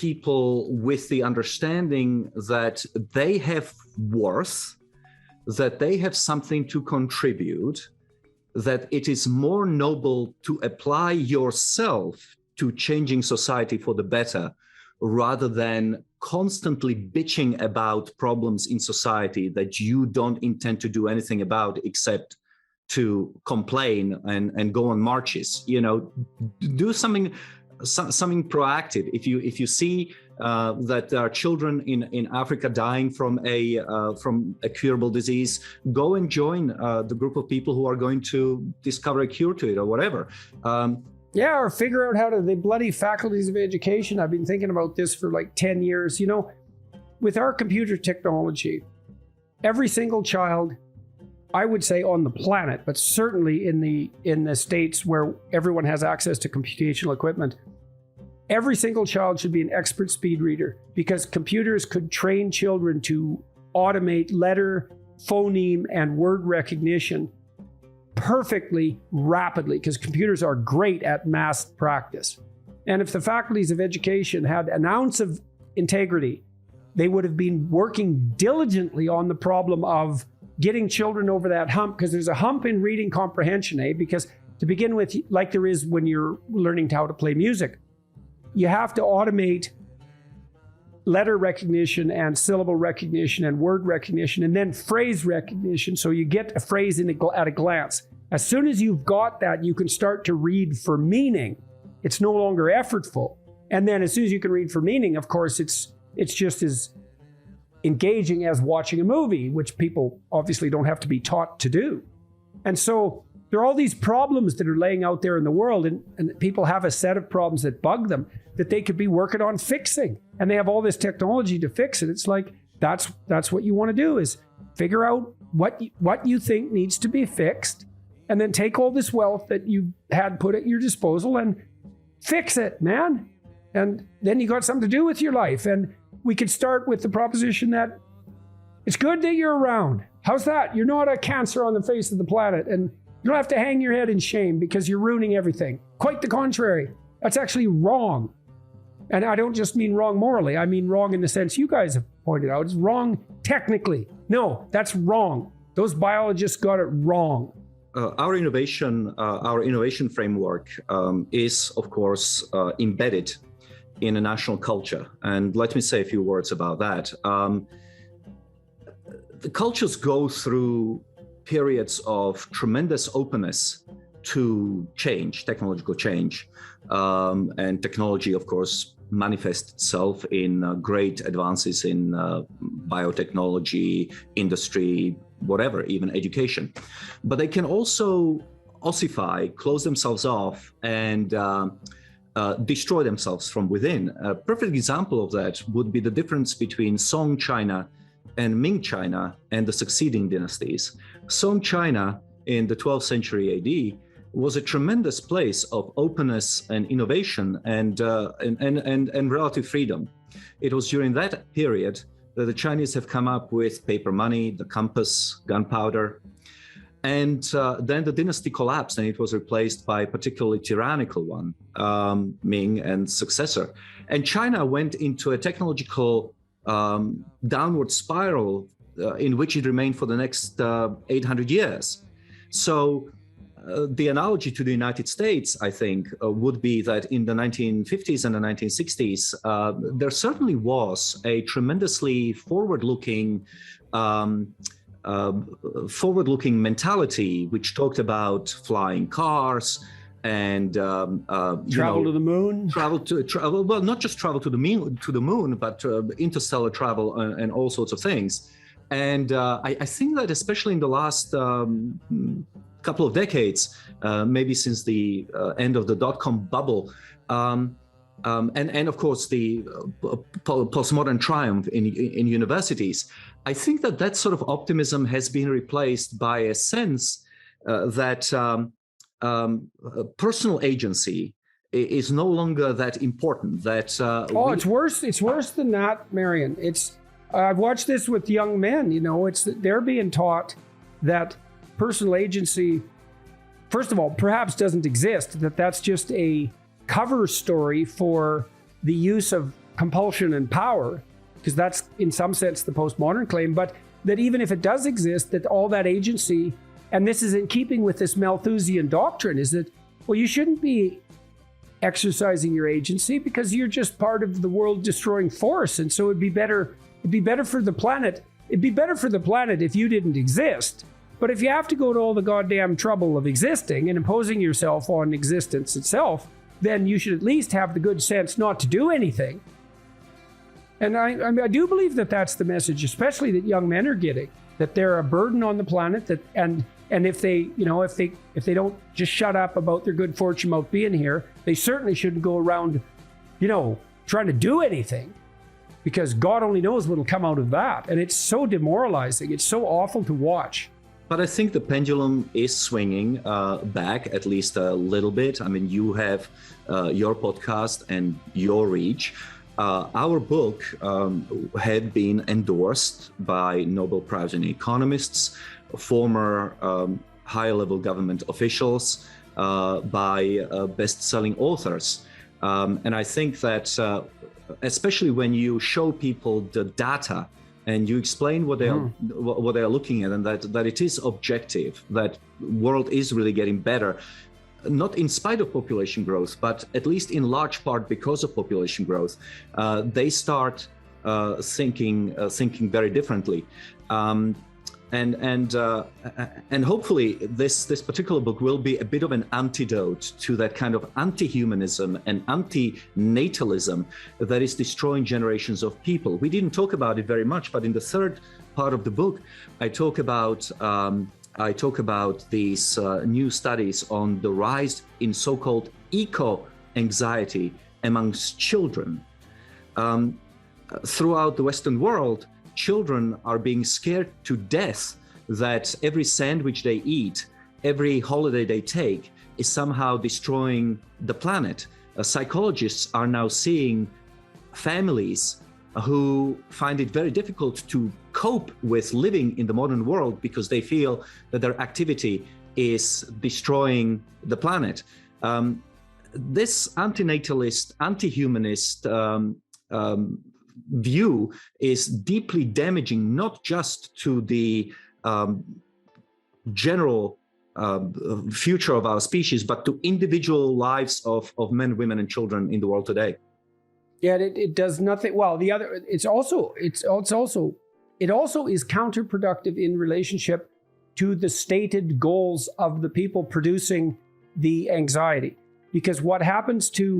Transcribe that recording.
people with the understanding that they have worth, that they have something to contribute, that it is more noble to apply yourself to changing society for the better, rather than constantly bitching about problems in society that you don't intend to do anything about except to complain and go on marches. Do something proactive. If you see that there are children in Africa dying from a curable disease, go and join the group of people who are going to discover a cure to it or whatever. Or figure out how to, the bloody faculties of education. I've been thinking about this for like 10 years. With our computer technology, every single child, I would say on the planet, but certainly in the States where everyone has access to computational equipment, every single child should be an expert speed reader, because computers could train children to automate letter, phoneme, and word recognition perfectly, rapidly, because computers are great at mass practice. And if the faculties of education had an ounce of integrity, they would have been working diligently on the problem of getting children over that hump, because there's a hump in reading comprehension, because to begin with, like there is when you're learning how to play music, you have to automate letter recognition and syllable recognition and word recognition and then phrase recognition, so you get a phrase at a glance. As soon as you've got that, you can start to read for meaning. It's no longer effortful. And then as soon as you can read for meaning, of course, it's just as engaging as watching a movie, which people obviously don't have to be taught to do. And so there are all these problems that are laying out there in the world, and people have a set of problems that bug them that they could be working on fixing. And they have all this technology to fix it. It's like, that's what you want to do, is figure out what you think needs to be fixed, and then take all this wealth that you had put at your disposal and fix it, man. And then you got something to do with your life. And we could start with the proposition that it's good that you're around. How's that? You're not a cancer on the face of the planet, and you don't have to hang your head in shame because you're ruining everything. Quite the contrary. That's actually wrong. And I don't just mean wrong morally. I mean wrong in the sense you guys have pointed out. It's wrong technically. No, that's wrong. Those biologists got it wrong. Our innovation framework is, of course, embedded in a national culture. And let me say a few words about that. The cultures go through periods of tremendous openness to change, technological change. And technology, of course, manifests itself in great advances in biotechnology, industry, whatever, even education. But they can also ossify, close themselves off, and destroy themselves from within. A perfect example of that would be the difference between Song China and Ming China and the succeeding dynasties. Song China in the 12th century AD was a tremendous place of openness and innovation and relative freedom. It was during that period that the Chinese have come up with paper money, the compass, gunpowder, and then the dynasty collapsed and it was replaced by a particularly tyrannical one, Ming and successor. And China went into a technological downward spiral in which it remained for the next 800 years. So the analogy to the United States, I think, would be that in the 1950s and the 1960s, there certainly was a tremendously forward-looking mentality which talked about flying cars and travel to the moon. Well, not just travel to the moon, but interstellar travel and all sorts of things. And I think that especially in the last couple of decades, maybe since the end of the dot-com bubble, and of course the postmodern triumph in universities, I think that sort of optimism has been replaced by a sense that personal agency is no longer that important. That it's worse. It's worse than that, Marion. I've watched this with young men. They're being taught that personal agency, first of all, perhaps doesn't exist, that's just a cover story for the use of compulsion and power, because that's in some sense the postmodern claim, but that even if it does exist, that all that agency, and this is in keeping with this Malthusian doctrine, is that, well, you shouldn't be exercising your agency because you're just part of the world destroying force. And so it'd be better for the planet. It'd be better for the planet if you didn't exist. But if you have to go to all the goddamn trouble of existing and imposing yourself on existence itself, then you should at least have the good sense not to do anything. And I do believe that that's the message, especially that young men are getting, that they're a burden on the planet, that and if they don't just shut up about their good fortune about being here, they certainly shouldn't go around, trying to do anything, because God only knows what'll come out of that. And it's so demoralizing. It's so awful to watch. But I think the pendulum is swinging back at least a little bit. I mean, you have your podcast and your reach. Our book had been endorsed by Nobel Prize-winning economists, former high-level government officials, by best-selling authors. And I think that especially when you show people the data and you explain what they are looking at, and that it is objective, that world is really getting better, not in spite of population growth, but at least in large part because of population growth, they start thinking very differently. And hopefully this particular book will be a bit of an antidote to that kind of anti-humanism and anti-natalism that is destroying generations of people. We didn't talk about it very much, but in the third part of the book, I talk about these new studies on the rise in so-called eco-anxiety amongst children. Throughout the Western world, children are being scared to death that every sandwich they eat, every holiday they take, is somehow destroying the planet. Psychologists are now seeing families who find it very difficult to cope with living in the modern world because they feel that their activity is destroying the planet. This antinatalist, anti-humanist view is deeply damaging, not just to the general future of our species, but to individual lives of men, women, and children in the world today. Yeah, it does nothing. Well, it also is counterproductive in relationship to the stated goals of the people producing the anxiety, because what happens to